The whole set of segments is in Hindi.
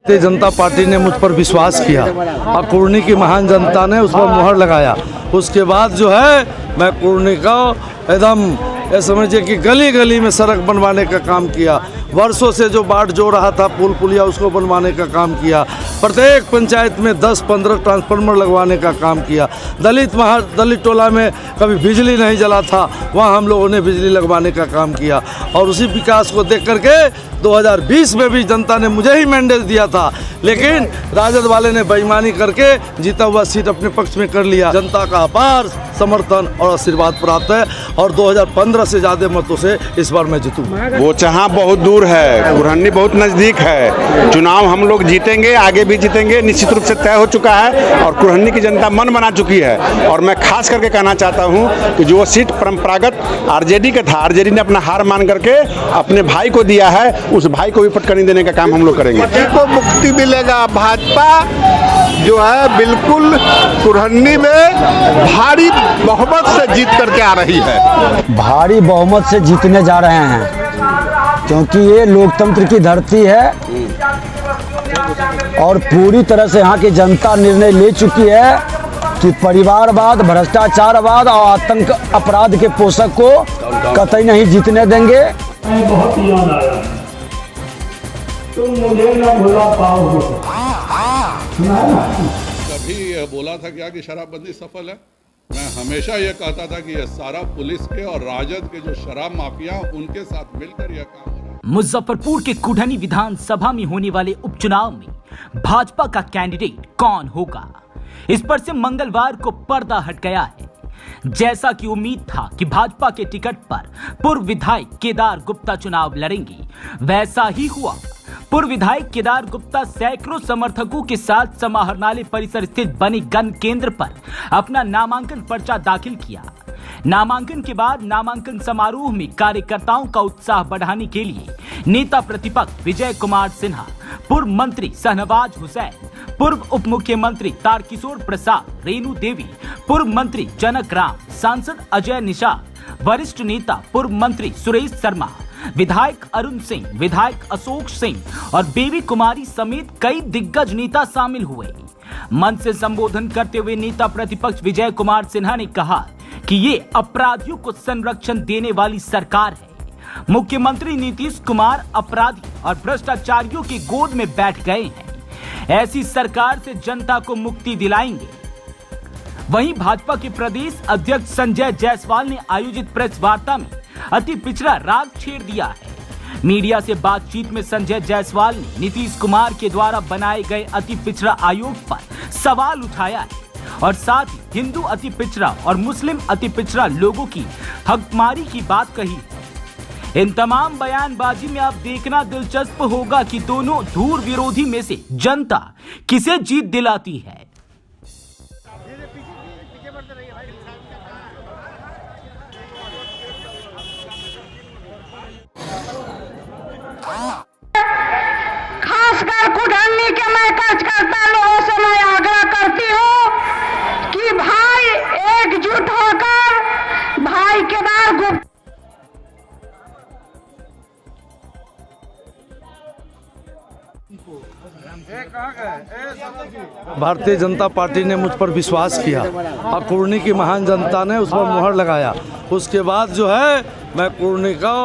भारतीय जनता पार्टी ने मुझ पर विश्वास किया और कुर्नी की महान जनता ने उस पर मुहर लगाया। उसके बाद जो है मैं कुर्नी का एकदम ये समझिए कि गली गली में सड़क बनवाने का काम किया। वर्षों से जो बाट जो रहा था पुल पुलिया उसको बनवाने का काम किया। प्रत्येक पंचायत में 10-15 ट्रांसफार्मर लगवाने का काम किया। दलित टोला में कभी बिजली नहीं जला था, वहाँ हम लोगों ने बिजली लगवाने का काम किया। और उसी विकास को देख करके 2020 में भी जनता ने मुझे ही मैंडेट दिया था, लेकिन राजद वाले ने बेईमानी करके जीता हुआ सीट अपने पक्ष में कर लिया। जनता का अपार समर्थन और आशीर्वाद प्राप्त है और 2015 से ज़्यादा मतों से इस बार मैं जीतूंगा। वो जहाँ बहुत दूर है, कुरहनी बहुत नज़दीक है। चुनाव हम लोग जीतेंगे, आगे भी जीतेंगे, निश्चित रूप से तय हो चुका है और कुरहनी की जनता मन बना चुकी है। और मैं खास करके कहना चाहता हूँ कि जो सीट परंपरागत आरजेडी का था, आरजेडी ने अपना हार मान करके अपने भाई को दिया है, उस भाई को भी पटकनी देने का काम हम लोग करेंगे। को मुक्ति मिलेगा। भाजपा जो है बिल्कुल कुरहनी में भारी बहुमत से जीत करके आ रही है। भारी बहुमत से जीतने जा रहे हैं, क्योंकि ये लोकतंत्र की धरती है और पूरी तरह से यहाँ की जनता निर्णय ले चुकी है कि परिवारवाद, भ्रष्टाचारवाद और आतंक अपराध के पोषक को कतई नहीं जीतने देंगे। बहुत याद आया, तुम मुझे न भुला पाओगे। कभी यह बोला था क्या कि शराबबंदी सफल है? मैं हमेशा यह कहता था कि यह सारा पुलिस के और राजद के जो शराब माफिया उनके साथ मिलकर यह काम हो रहा है। मुजफ्फरपुर के कुढ़नी विधानसभा में होने वाले उपचुनाव में भाजपा का कैंडिडेट कौन होगा, इस पर से मंगलवार को पर्दा हट गया है। जैसा कि उम्मीद था कि भाजपा के टिकट पर पूर्व विधायक केदार गुप्ता चुनाव लड़ेंगे, वैसा ही हुआ। पूर्व विधायक केदार गुप्ता सैकड़ों समर्थकों के साथ समाहरणालय परिसर स्थित बने गण केंद्र पर अपना नामांकन पर्चा दाखिल किया। नामांकन के बाद नामांकन समारोह में कार्यकर्ताओं का उत्साह बढ़ाने के लिए नेता प्रतिपक्ष विजय कुमार सिन्हा, पूर्व मंत्री शाहनवाज हुसैन, पूर्व उप मुख्यमंत्री तारकिशोर प्रसाद, रेणु देवी, पूर्व मंत्री जनक राम, सांसद अजय निषाद, वरिष्ठ नेता पूर्व मंत्री सुरेश शर्मा, विधायक अरुण सिंह, विधायक अशोक सिंह और बेबी कुमारी समेत कई दिग्गज नेता शामिल हुए। मंच से संबोधन करते हुए नेता प्रतिपक्ष विजय कुमार सिन्हा ने कहा कि ये अपराधियों को संरक्षण देने वाली सरकार है। मुख्यमंत्री नीतीश कुमार अपराधी और भ्रष्टाचारियों की गोद में बैठ गए हैं। ऐसी सरकार से जनता को मुक्ति दिलाएंगे। वहीं भाजपा के प्रदेश अध्यक्ष संजय जायसवाल ने आयोजित प्रेस वार्ता में अति पिछड़ा राग छेड़ दिया है। मीडिया से बातचीत में संजय जायसवाल ने नीतीश कुमार के द्वारा बनाए गए अति पिछड़ा आयोग पर सवाल उठाया है और साथ ही हिंदू अति पिछड़ा और मुस्लिम अति पिछड़ा लोगों की हकमारी की बात कही। इन तमाम बयानबाजी में अब देखना दिलचस्प होगा कि दोनों धूर विरोधी में से जनता किसे जीत दिलाती है। खासकर कुढ़नी के मैं कार्यकर्ता लोगों से मैं आग्रह करती हूँ कि भाई एकजुट होकर भाई केदार गुप्ता भारतीय जनता पार्टी ने मुझ पर विश्वास किया और कुर्नी की महान जनता ने उस पर मुहर लगाया। उसके बाद जो है मैं कुर्नी का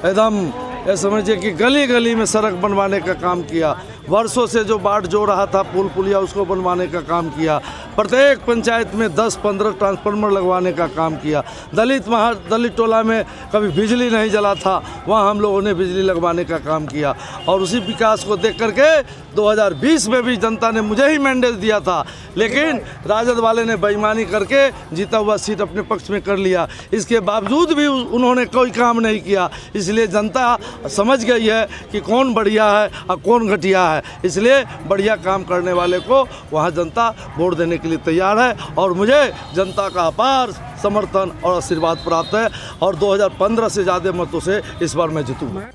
एकदम ये समझिए कि गली गली में सड़क बनवाने का काम किया। वर्षों से जो बाट जो रहा था पुल पुलिया उसको बनवाने का काम किया। प्रत्येक पंचायत में 10-15 ट्रांसफार्मर लगवाने का काम किया। दलित टोला में कभी बिजली नहीं जला था, वहाँ हम लोगों ने बिजली लगवाने का काम किया। और उसी विकास को देख करके 2020 में भी जनता ने मुझे ही मैंडेट दिया था, लेकिन राजद वाले ने बेईमानी करके जीता हुआ सीट अपने पक्ष में कर लिया। इसके बावजूद भी उन्होंने कोई काम नहीं किया। इसलिए जनता समझ गई है कि कौन बढ़िया है और कौन घटिया है। इसलिए बढ़िया काम करने वाले को वहाँ जनता वोट देने के लिए तैयार है और मुझे जनता का अपार समर्थन और आशीर्वाद प्राप्त है और 2015 से ज़्यादा मतों से इस बार मैं जीतूंगा।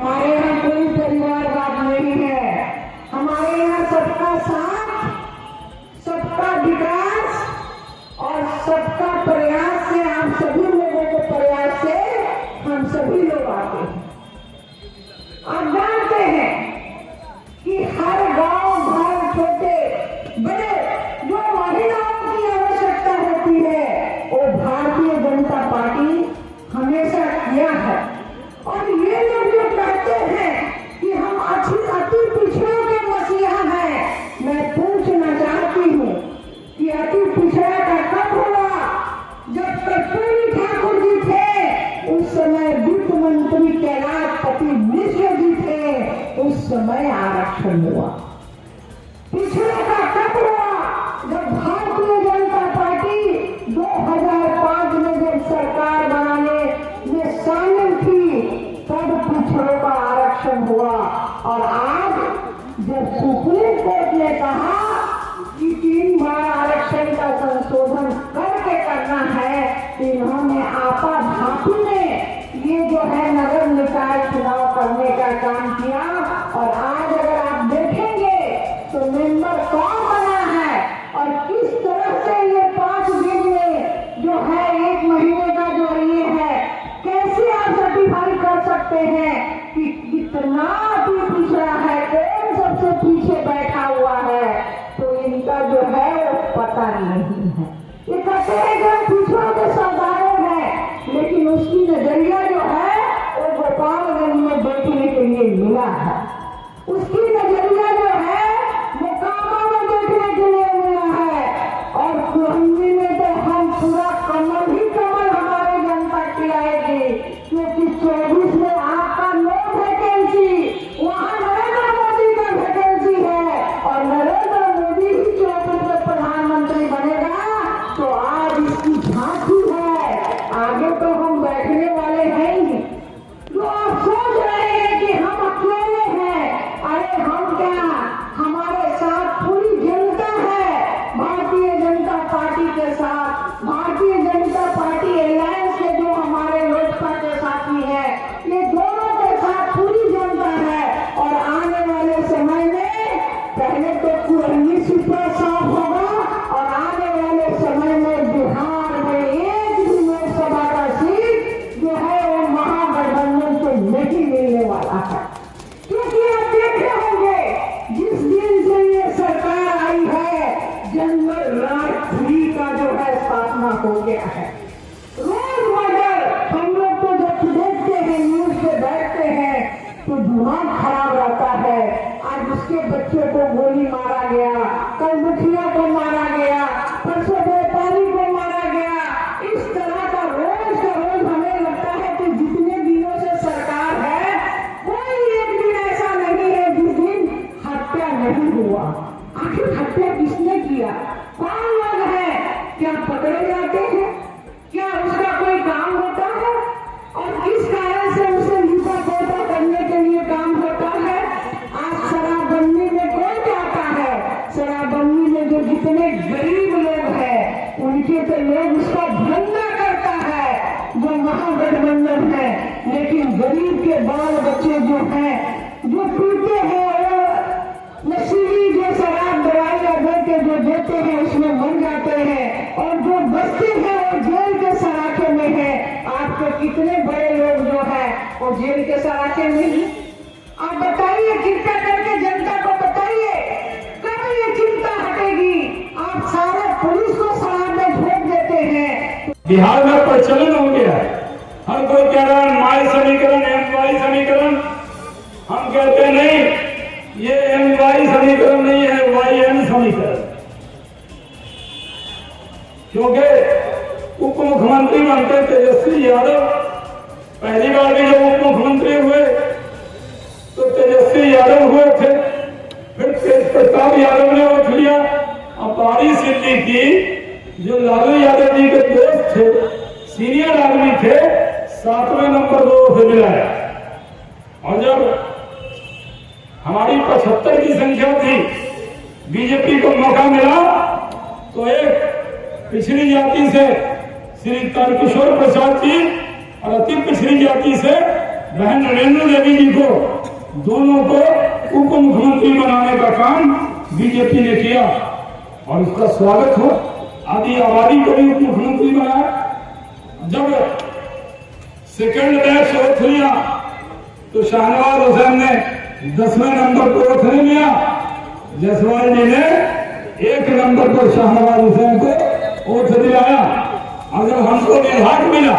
हमारे यहाँ कोई परिवारवाद नहीं है। हमारे यहाँ सबका साथ, सबका विकास और सबका प्रयास से, आप सभी लोगों के प्रयास से हम सभी लोग आते हैं। आप जानते हैं कि हर गांव, हर छोटे बड़े जो महिलाओं की आवश्यकता होती है वो भारतीय जनता पार्टी हमेशा किया है। और ये लोग जो कहते हैं कि हम अति पिछड़ों के मसीहा हैं, मैं पूछना चाहती हूँ कि अति पिछड़ा का कब हुआ? जब कर्पूरी ठाकुर जी थे उस समय वित्त मंत्री कैलाशपति मिश्र जी थे, उस समय आरक्षण हुआ। पिछड़ा का कब हुआ? जब भारतीय जनता पार्टी 2005 में जब सरकार बनाने में शामिल थी तब पिछड़ों का आरक्षण हुआ। और आज जब सुप्रीम कोर्ट ने कहा कि 3 बार आरक्षण का संशोधन करके करना है, इन्होंने आपाधापी में ये जो है नगर निकाय चुनाव करने का काम किया। और आज अगर आप देखेंगे तो मेंबर कौन बना है और किस तरह से ये 5 दिन में जो है 1 महीने का जो ये है, कैसे आप सर्टिफाई कर सकते हैं कि कितना भी पिछड़ा है, कौन सबसे पीछे बैठा हुआ है? तो इनका जो है वो पता नहीं है। ये कहते हैं कि हम पिछड़ों के सरदार हैं, लेकिन उसकी नजरिया जो है वो गोपालगंज में बैठने के लिए मिला है। उसकी नजरिया जो है मोकामा में बैठने के लिए मिला है। और कुरंगी में तो हम पूरा कमल ही कमल हमारे जनता की आएगी, क्योंकि 24 में आपका नो वैकेंसी, वहाँ नरेंद्र मोदी का वैकेंसी है। और नरेंद्र मोदी ही 24 में प्रधानमंत्री बनेगा। तो आज इसकी झांकी है, आगे तो हम बैठने वाले हैं ही। जो आप सोच रहे हैं कि हम अकेले हैं, अरे हम क्या, हमारे साथ पूरी जनता है। भारतीय जनता पार्टी के साथ, भारतीय जनता पार्टी अलायंस के जो हमारे लोकसभा के साथी हैं, ये दोनों के साथ पूरी जनता है। और आने वाले समय में पहले तो कुरंगी सूत्रा साफ होगा और आने वाले समय में बिहार में एक भी लोकसभा का सीट जो है वो महागठबंधन को नहीं मिलने वाला है। क्योंकि आप देख रहे होंगे जिस दिन से ये सरकार आई है, जनरल राज 3 का जो है स्थापना हो गया है। रोजमर्रा हम लोग तो जब देखते हैं, न्यूज पे बैठते हैं तो दिमाग खराब रहता है। आज उसके बच्चे को गोली मारा गया, कल मुखिया को मारा गया, परसों व्यापारी को मारा गया। इस तरह का रोज का रोज हमें लगता है कि जितने दिनों से सरकार है कोई एक दिन ऐसा नहीं है जिस दिन हत्या नहीं हुआ। आखिर हत्या किसने किया? कौन लोग हैं? क्या पकड़े जाते हैं? क्या उसका कोई काम होता है? और किस कारण से उसे लिपा पोता करने के लिए काम होता है? आज शराबबंदी में कौन जाता है? शराबबंदी में जो जितने गरीब लोग हैं उनके तो लोग उसका धंधा करता है जो महागठबंधन है। लेकिन गरीब के बाल बच्चे जो हैं, जो पीते हैं, नशीली जो शराब दवाइयाँ देके जो देते हैं उसमें मर जाते हैं। और जो बचते हैं वो जेल के सराखे में है। आपके कितने बड़े लोग जो है वो जेल के सराखे में ही। आप बताइए, कृपया करके जनता को बताइए, कब ये चिंता हटेगी? आप सारे पुलिस को शराब में झोंक देते हैं। बिहार में प्रचलन हो गया है। हर कोई कह रहा है माई समीकरण, एमवाई समीकरण। हम कहते हैं नहीं, ये एमवाई समीकरण नहीं है, YN समीकरण। क्योंकि उप मुख्यमंत्री बनते तेजस्वी यादव, पहली बार भी जब उप मुख्यमंत्री हुए तो तेजस्वी यादव हुए थे, फिर तेज प्रताप यादव ने वोट लिया। अपारी सिद्दीकी जो लालू यादव जी के दोस्त थे, सीनियर आदमी थे, 7वें नंबर 2 से मिलाया। और जब हमारी 75 की संख्या थी, बीजेपी को मौका मिला तो एक पिछड़ी जाति से श्री तारकिशोर प्रसाद जी और अति पिछड़ी जाति से बहन नरेंद्र देवी जी को दोनों को उप मुख्यमंत्री बनाने का काम बीजेपी ने किया और उसका स्वागत हो। आदि आबादी को भी उप मुख्यमंत्री बनाया। जब सेकंड बैच वोट लिया तो शाहनवाज हुसैन ने 10वें नंबर पर वोट नहीं लिया। जायसवाल जी ने 1 नंबर पर शाहनवाज हुसैन को वोट दिलाया। और जब हमको विभाग मिला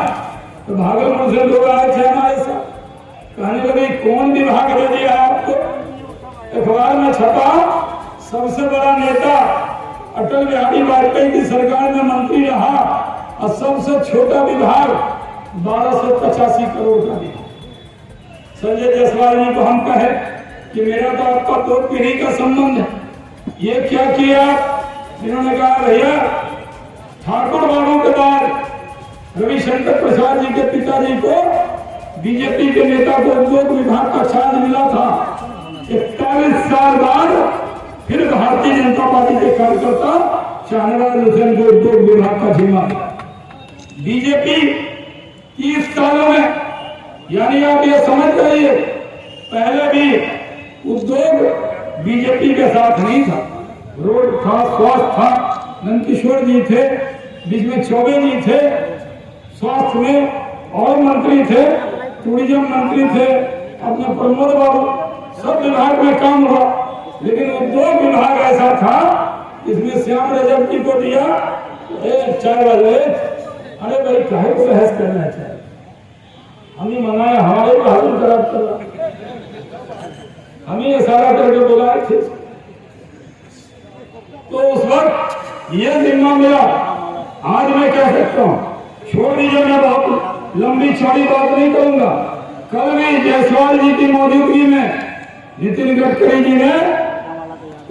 तो भागलपुर से लोग आए थे हमारे साथ, कहने लगे कौन विभाग दे दिया आपको। अखबार में छपा सबसे बड़ा नेता अटल बिहारी वाजपेयी की सरकार में मंत्री रहा और सबसे छोटा विभाग 1285 करोड़ का दिया। संजय जायसवाल जी को हम कहे कि मेरा तो आपका 2 पीढ़ी का संबंध है, ये क्या किया। इन्होंने कहा भैया ठाकुर बाबू के बाद रविशंकर प्रसाद जी के पिताजी को बीजेपी के नेता को उद्योग विभाग का चार्ज मिला था। 41 साल बाद फिर भारतीय जनता पार्टी के कार्यकर्ता शाहनवाज हुसैन को उद्योग विभाग का जिम्मा दिया। बीजेपी 30 सालों में, यानी आप ये समझ जाइए, पहले भी उद्योग बीजेपी के साथ नहीं था। रोड था, स्वास्थ्य था, नंदकिशोर जी थे, बीच में चौबे जी थे, स्वास्थ्य में और मंत्री थे, टूरिज्म मंत्री थे, अपने प्रमोद बाबू, सब विभाग में काम हुआ। लेकिन उद्योग विभाग ऐसा था इसमें श्याम रजक जी को दिया 4 बजे। अरे भाई काहे को बहस करना चाहिए, हमें मनाया, हमारे को हाजिर करार कर रहा, हमें इशारा करके बुलाए थे। तो उस वक्त ये जिम्मा मिला। आज मैं कह सकता हूँ, छोड़ दीजिए, मैं बहुत लंबी चौड़ी बात नहीं करूंगा। कल भी जायसवाल जी की मौजूदगी में नितिन गडकरी जी ने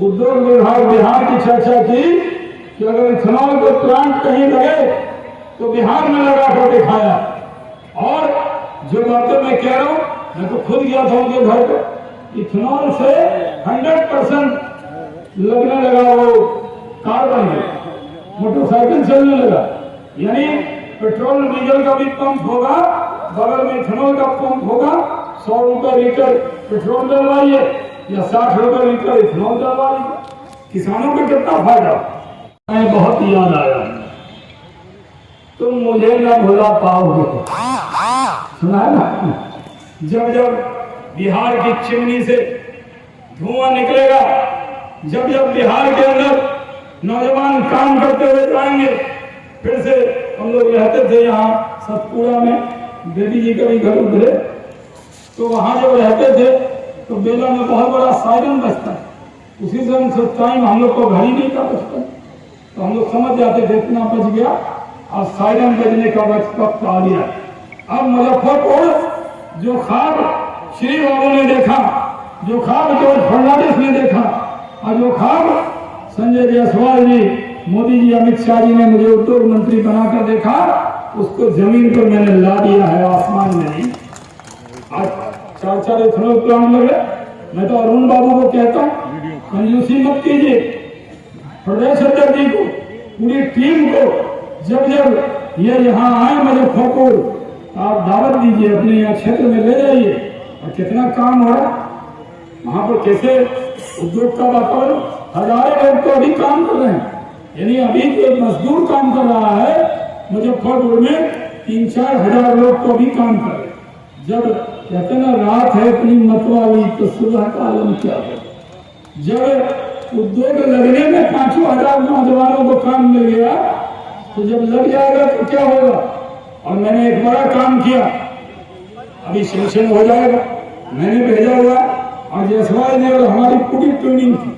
उद्योग विभाग बिहार की चर्चा की कि अगर इथेनॉल के प्लांट कहीं लगे तो बिहार में लगा कर दिखाया। और जो बातें मैं कह रहा हूँ, मैं तो खुद गया था उनके घर पे, इथेनॉल से 100% लगने लगा वो कार्बन में, मोटरसाइकिल चलने लगा। यानी पेट्रोल डीजल का भी पंप होगा, बगल में इथेनॉल का पंप होगा। 100 रुपए लीटर पेट्रोल डलवाइए या 60 रुपए लीटर इथेनॉल डलवाइए, किसानों को कितना फायदा। मैं बहुत याद आया, तुम मुझे न भुला पाओगे। सुना है ना, जब जब बिहार की चिमनी से धुआं निकलेगा, जब जब बिहार के अंदर नौजवान काम करते हुए जाएंगे। फिर से हम लोग रहते थे यहाँ सतपुरा में, देवी जी का भी घर उधरे, तो वहाँ जब रहते थे तो बेला में बहुत बड़ा सायरन बजता है। उसी से टाइम हम लोग को घर ही नहीं था बचपन, तो हम लोग समझ जाते थे इतना बच गया, और सायरन बजने का वक्त आ गया। अब मुजफ्फरपुर जो ख्वाब श्री बाबू ने देखा, जो ख्वाब जॉर्ज फर्नांडिस ने देखा, और जो ख्वाब संजय जायसवाल जी, मोदी जी, अमित शाह जी ने मुझे उद्योग मंत्री बनाकर देखा, उसको जमीन पर मैंने ला दिया है, आसमान में नहीं। आज 4 इथेनॉल प्लांट लगे। मैं तो अरुण बाबू को कहता हूँ, कंजूसी मत कीजिए। प्रदेश अध्यक्ष जी को, पूरी टीम को, जब जब ये यहाँ आए मुजफ्फरपुर, आप दावत दीजिए, अपने यहाँ क्षेत्र में ले जाइए। और कितना काम हो रहा वहाँ पर, कैसे उद्योग का वातावरण, हजारों लोग तो अभी काम कर रहे हैं। यानी अभी जो मजदूर काम कर रहा है मुजफ्फरपुर में, 3-4 हजार लोग तो अभी काम कर रहे हैं। जब कहते ना रात है इतनी मतवाली तो सुबह का आलम क्या हो। जब उद्योग लगने में 5 हजार नौजवानों को काम मिल गया, तो जब लग जाएगा तो क्या होगा। और मैंने एक बड़ा काम किया, अभी सेंक्शन हो जाएगा, मैंने भेजा हुआ। और जायसवाल ने और हमारी पूरी ट्रेनिंग थी,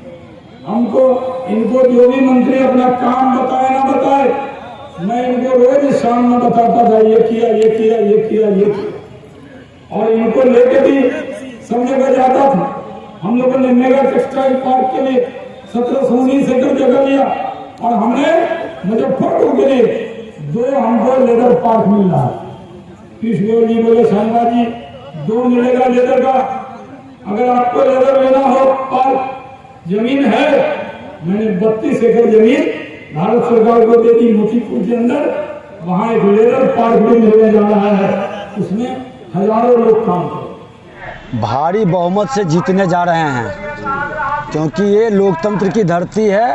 हमको इनको जो भी मंत्री अपना काम बताए ना बताए, मैं इनको रोज शाम में बताता था, ये किया, ये किया, ये किया, ये किया। और इनको लेके भी सब जगह जाता था। हम लोगों ने मेगा टेक्सटाइल पार्क के लिए 1719 एकड़ जगह लिया, और हमने मुजफ्फरपुर के लिए 2 हमको लेदर पार्क मिल रहा है। पीयूष गोयल जी बोले, शानवा जी 2 मिलेगा लेदर का, अगर आपको लेदर लेना हो पार्क, जमीन है। मैंने 32 एकड़ जमीन भारत सरकार को दे दी मोतीपुर के अंदर, वहां एक लेदर पार्क भी मिलने जा रहा है। उसमें हजारों लोग काम करें। भारी बहुमत से जीतने जा रहे हैं, क्योंकि ये लोकतंत्र की धरती है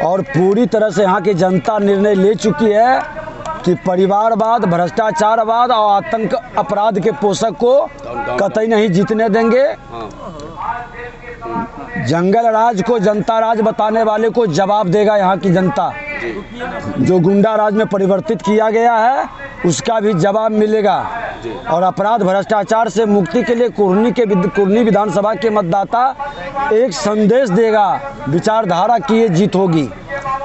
और पूरी तरह से यहाँ की जनता निर्णय ले चुकी है कि परिवारवाद, भ्रष्टाचारवाद और आतंक अपराध के पोषक को कतई नहीं जीतने देंगे। जंगल राज को जनता राज बताने वाले को जवाब देगा यहाँ की जनता। जो गुंडा राज में परिवर्तित किया गया है उसका भी जवाब मिलेगा। और अपराध भ्रष्टाचार से मुक्ति के लिए कुर्नी विधानसभा के मतदाता एक संदेश देगा, विचारधारा की ये जीत होगी।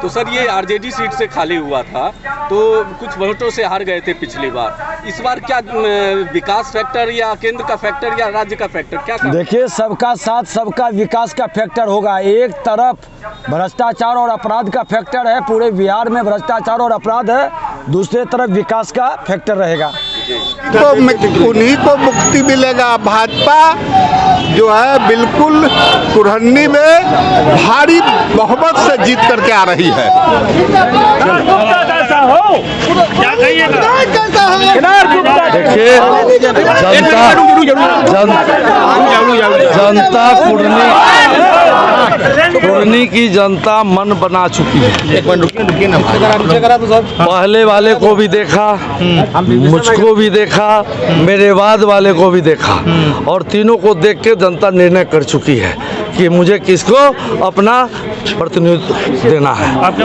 तो सर ये आरजेडी सीट से खाली हुआ था, तो कुछ वोटों से हार गए थे पिछली बार। इस बार क्या विकास फैक्टर या केंद्र का फैक्टर या राज्य का फैक्टर क्या था? देखिए, सबका साथ सबका विकास का फैक्टर होगा। एक तरफ भ्रष्टाचार और अपराध का फैक्टर है, पूरे बिहार में भ्रष्टाचार और अपराध है, दूसरे तरफ विकास का फैक्टर रहेगा। तो उन्हीं को मुक्ति मिलेगा। भाजपा जो है बिल्कुल कुरहन्नी में भारी बहुमत से जीत करके आ रही है। देखिए, जनता कुर्नी की जनता मन बना चुकी है। पहले वाले को भी देखा, मुझको भी देखा, मेरे बाद वाले को भी देखा, और तीनों को देख के जनता निर्णय कर चुकी है कि मुझे किसको अपना प्रतिनिधित्व देना है। और आपके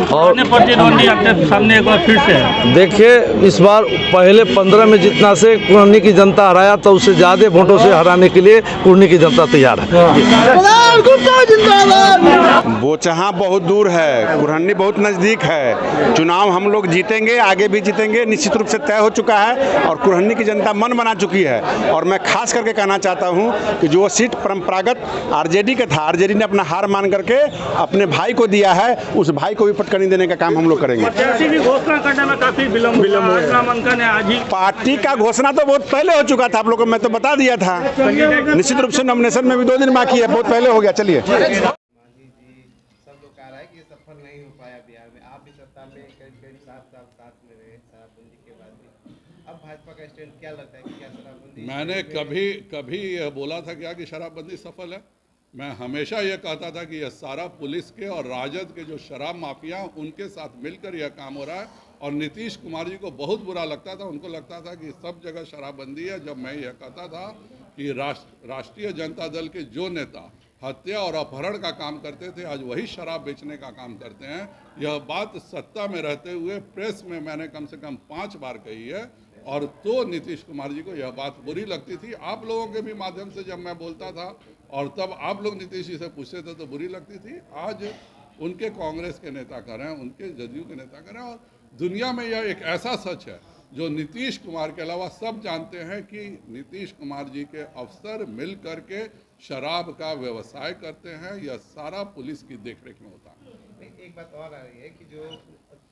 सामने एक बार फिर से देखिए, इस बार पहले 15 में जितना से कुर्नी की जनता हराया तो उससे ज़्यादा वोटों से हराने के लिए कुर्नी की जनता तैयार है। बोचहा बहुत दूर है, कुरहन्नी बहुत नज़दीक है। चुनाव हम लोग जीतेंगे, आगे भी जीतेंगे, निश्चित रूप से तय हो चुका है और कुरहन्नी की जनता मन बना चुकी है। और मैं खास करके कहना चाहता हूं कि जो सीट परंपरागत आरजेडी का था, आरजेडी ने अपना हार मान करके अपने भाई को दिया है, उस भाई को भी पटकनी देने का काम हम लोग करेंगे। घोषणा करने में काफी विलम्ब पार्टी का घोषणा तो बहुत पहले हो चुका था, आप लोगों को मैं तो बता दिया था। निश्चित रूप से नॉमिनेशन में भी 2 दिन बाकी है, बहुत पहले हो गया। चलिए, सब लोग कह रहा है कि ये सफल नहीं हो पाया बिहार में। आप भी सत्ता में करीब 7 साल साथ में रहे शराबबंदी के बाद भी। अब भाजपा का स्टैंड क्या लगता है कि क्या शराबबंदी? मैंने कभी यह बोला था क्या कि शराबबंदी सफल है? मैं हमेशा यह कहता था कि यह सारा पुलिस के और राजद के जो शराब माफिया उनके साथ मिलकर यह काम हो रहा है। और नीतीश कुमार जी को बहुत बुरा लगता था, उनको लगता था कि सब जगह शराबबंदी है। जब मैं यह कहता था कि राष्ट्रीय जनता दल के जो नेता हत्या और अपहरण का काम करते थे, आज वही शराब बेचने का काम करते हैं। यह बात सत्ता में रहते हुए प्रेस में मैंने कम से कम 5 बार कही है, और तो नीतीश कुमार जी को यह बात बुरी लगती थी। आप लोगों के भी माध्यम से जब मैं बोलता था और तब आप लोग नीतीश जी से पूछते थे तो बुरी लगती थी। आज उनके कांग्रेस के नेता कर रहे हैं, उनके जदयू के नेता कर रहे हैं, और दुनिया में यह एक ऐसा सच है जो नीतीश कुमार के अलावा सब जानते हैं कि नीतीश कुमार जी के अफसर मिल करके शराब का व्यवसाय करते हैं। यह सारा पुलिस की देखरेख में होता है। एक बात और आ रही है कि जो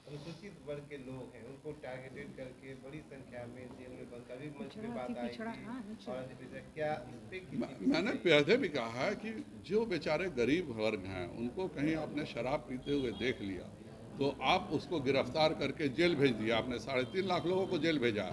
अनुसूचित वर्ग के लोग हैं उनको टारगेटेड करके बड़ी संख्या में जेल में बंद, कभी मंच पे बात आई थी, और क्या इस पे मैंने पहले भी कहा है कि जो बेचारे गरीब वर्ग हैं उनको कहीं आपने शराब पीते हुए देख लिया तो आप उसको गिरफ्तार करके जेल भेज दिया। आपने 3.5 लाख लोगों को जेल भेजा।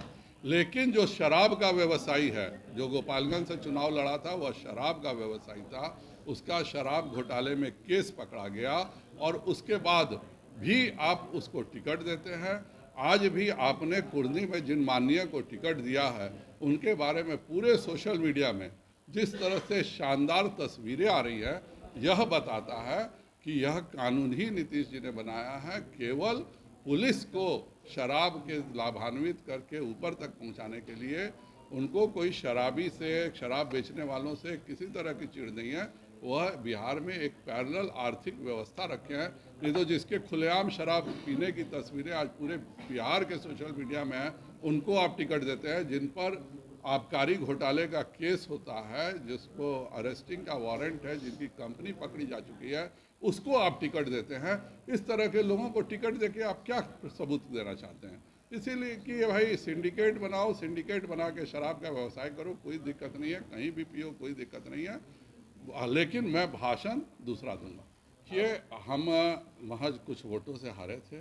लेकिन जो शराब का व्यवसायी है, जो गोपालगंज से चुनाव लड़ा था, वह शराब का व्यवसायी था, उसका शराब घोटाले में केस पकड़ा गया और उसके बाद भी आप उसको टिकट देते हैं। आज भी आपने कुर्नी में जिन माननीय को टिकट दिया है उनके बारे में पूरे सोशल मीडिया में जिस तरह से शानदार तस्वीरें आ रही है, यह बताता है कि यह कानून ही नीतीश जी ने बनाया है केवल पुलिस को शराब के लाभान्वित करके ऊपर तक पहुंचाने के लिए। उनको कोई शराबी से, शराब बेचने वालों से किसी तरह की चिढ़ नहीं है। वह बिहार में एक पैरेलल आर्थिक व्यवस्था रखे हैं। नहीं तो जिसके खुलेआम शराब पीने की तस्वीरें आज पूरे बिहार के सोशल मीडिया में हैं, उनको आप टिकट देते हैं। जिन पर आबकारी घोटाले का केस होता है, जिसको अरेस्टिंग का वारंट है, जिनकी कंपनी पकड़ी जा चुकी है, उसको आप टिकट देते हैं। इस तरह के लोगों को टिकट देके आप क्या सबूत देना चाहते हैं? इसीलिए कि भाई सिंडिकेट बनाओ, सिंडिकेट बना के शराब का व्यवसाय करो, कोई दिक्कत नहीं है, कहीं भी पियो, कोई दिक्कत नहीं है। लेकिन मैं भाषण दूसरा दूंगा कि हम महज कुछ वोटों से हारे थे।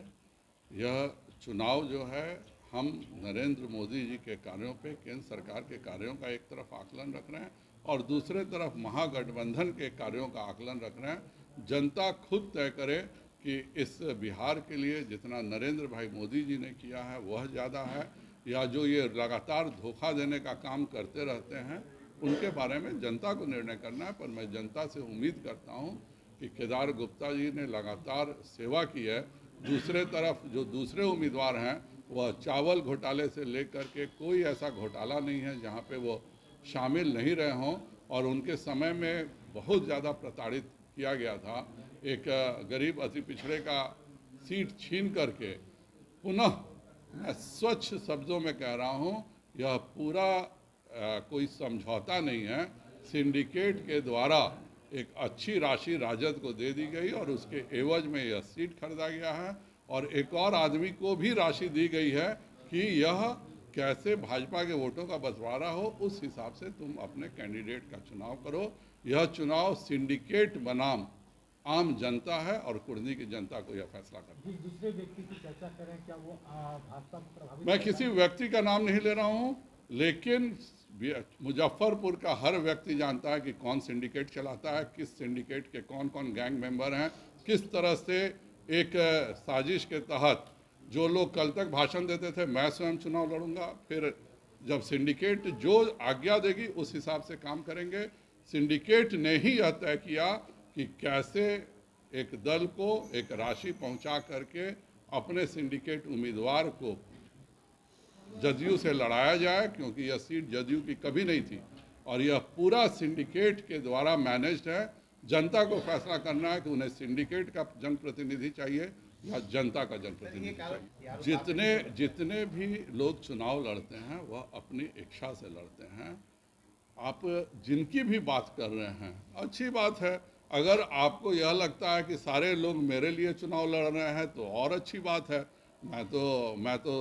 यह चुनाव जो है हम नरेंद्र मोदी जी के कार्यों पे, केंद्र सरकार के कार्यों का एक तरफ आकलन रख रहे हैं और दूसरे तरफ महागठबंधन के कार्यों का आकलन रख रहे हैं। जनता खुद तय करे कि इस बिहार के लिए जितना नरेंद्र भाई मोदी जी ने किया है वह ज़्यादा है, या जो ये लगातार धोखा देने का काम करते रहते हैं उनके बारे में जनता को निर्णय करना है। पर मैं जनता से उम्मीद करता हूं कि केदार गुप्ता जी ने लगातार सेवा की है। दूसरे तरफ जो दूसरे उम्मीदवार हैं वह चावल घोटाले से लेकर के कोई ऐसा घोटाला नहीं है जहां पे वो शामिल नहीं रहे हों, और उनके समय में बहुत ज़्यादा प्रताड़ित किया गया था। एक गरीब अति पिछड़े का सीट छीन करके पुनः, मैं स्वच्छ शब्दों में कह रहा हूं, यह पूरा कोई समझौता नहीं है, सिंडिकेट के द्वारा एक अच्छी राशि राजद को दे दी गई और उसके एवज में यह सीट खरीदा गया है, और एक और आदमी को भी राशि दी गई है कि यह कैसे भाजपा के वोटों का बंटवारा हो, उस हिसाब से तुम अपने कैंडिडेट का चुनाव करो। यह चुनाव सिंडिकेट बनाम आम जनता है और कुर्नी की जनता को यह फैसला करना है। दूसरे व्यक्ति की चर्चा करें, क्या वो भाजपा को प्रभावित? मैं किसी व्यक्ति का नाम नहीं ले रहा हूं, लेकिन मुजफ्फरपुर का हर व्यक्ति जानता है कि कौन सिंडिकेट चलाता है, किस सिंडिकेट के कौन कौन गैंग मेंबर हैं, किस तरह से एक साजिश के तहत जो लोग कल तक भाषण देते थे मैं स्वयं चुनाव लड़ूंगा, फिर जब सिंडिकेट जो आज्ञा देगी उस हिसाब से काम करेंगे। सिंडिकेट ने ही यह तय किया कि कैसे एक दल को एक राशि पहुंचा करके अपने सिंडिकेट उम्मीदवार को जदयू से लड़ाया जाए, क्योंकि यह सीट जदयू की कभी नहीं थी और यह पूरा सिंडिकेट के द्वारा मैनेज्ड है। जनता को फैसला करना है कि उन्हें सिंडिकेट का जनप्रतिनिधि चाहिए या जनता का जनप्रतिनिधि चाहिए। जितने भी लोग चुनाव लड़ते हैं वह अपनी इच्छा से लड़ते हैं। आप जिनकी भी बात कर रहे हैं अच्छी बात है, अगर आपको यह लगता है कि सारे लोग मेरे लिए चुनाव लड़ रहे हैं तो और अच्छी बात है। मैं तो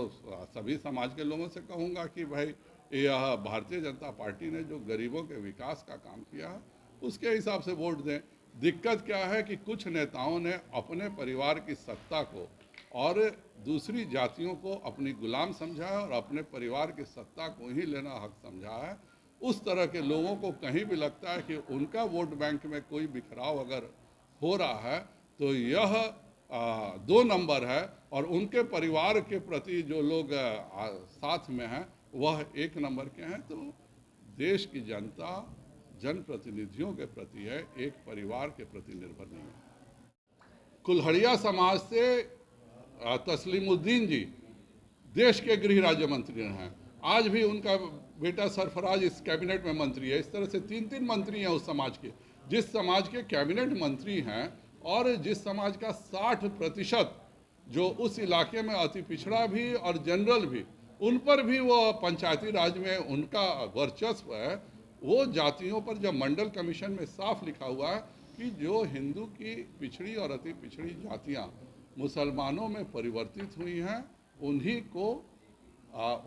सभी समाज के लोगों से कहूँगा कि भाई यह भारतीय जनता पार्टी ने जो गरीबों के विकास का काम किया है उसके हिसाब से वोट दें। दिक्कत क्या है कि कुछ नेताओं ने अपने परिवार की सत्ता को और दूसरी जातियों को अपनी गुलाम समझा है और अपने परिवार की सत्ता को ही लेना हक समझा है। उस तरह के लोगों को कहीं भी लगता है कि उनका वोट बैंक में कोई बिखराव अगर हो रहा है तो यह 2 नंबर है, और उनके परिवार के प्रति जो लोग साथ में हैं वह 1 नंबर के हैं। तो देश की जनता जनप्रतिनिधियों के प्रति है, एक परिवार के प्रति निर्भर नहीं है। कुल्हड़िया समाज से तस्लीमुद्दीन जी देश के गृह राज्य मंत्री हैं, आज भी उनका बेटा सरफराज इस कैबिनेट में मंत्री है। इस तरह से 3 मंत्री हैं उस समाज के। जिस समाज के कैबिनेट मंत्री हैं और जिस समाज का 60% जो उस इलाके में अति पिछड़ा भी और जनरल भी, उन पर भी वो पंचायती राज में उनका वर्चस्व है। वो जातियों पर जब मंडल कमीशन में साफ लिखा हुआ है कि जो हिंदू की पिछड़ी और अति पिछड़ी जातियां मुसलमानों में परिवर्तित हुई हैं उन्हीं को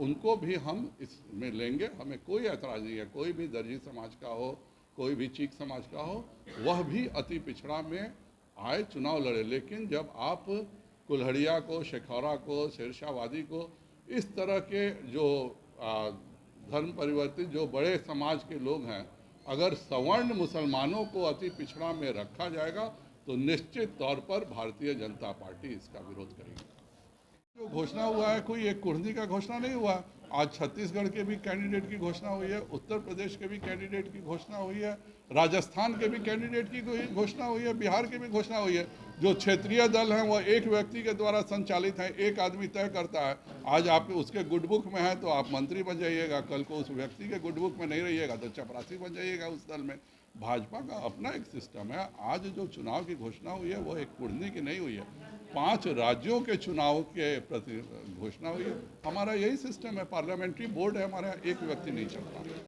उनको भी हम इसमें लेंगे। हमें कोई ऐतराज़ नहीं है, कोई भी दर्जी समाज का हो, कोई भी चीक समाज का हो, वह भी अति पिछड़ा में आए चुनाव लड़े। लेकिन जब आप कुल्हड़िया को, शेखौरा को, शेरशाहवादी को, इस तरह के जो धर्म परिवर्तित जो बड़े समाज के लोग हैं, अगर सवर्ण मुसलमानों को अति पिछड़ा में रखा जाएगा तो निश्चित तौर पर भारतीय जनता पार्टी इसका विरोध करेगी। जो घोषणा हुआ है कोई एक कुर्नी का घोषणा नहीं हुआ। आज छत्तीसगढ़ के भी कैंडिडेट की घोषणा हुई है, उत्तर प्रदेश के भी कैंडिडेट की घोषणा हुई है, राजस्थान के भी कैंडिडेट की घोषणा हुई है, बिहार की भी घोषणा हुई है। जो क्षेत्रीय दल हैं वह एक व्यक्ति के द्वारा संचालित हैं, एक आदमी तय करता है। आज आप उसके गुडबुक में है तो आप मंत्री बन जाइएगा, कल को उस व्यक्ति के गुडबुक में नहीं रहिएगा तो चपरासी बन जाइएगा उस दल में। भाजपा का अपना एक सिस्टम है। आज जो चुनाव की घोषणा हुई है वो एक कुर्नी की नहीं हुई है, 5 राज्यों के चुनाव के प्रति घोषणा हुई है। हमारा यही सिस्टम है, पार्लियामेंट्री बोर्ड है हमारे यहाँ, एक व्यक्ति नहीं चलता।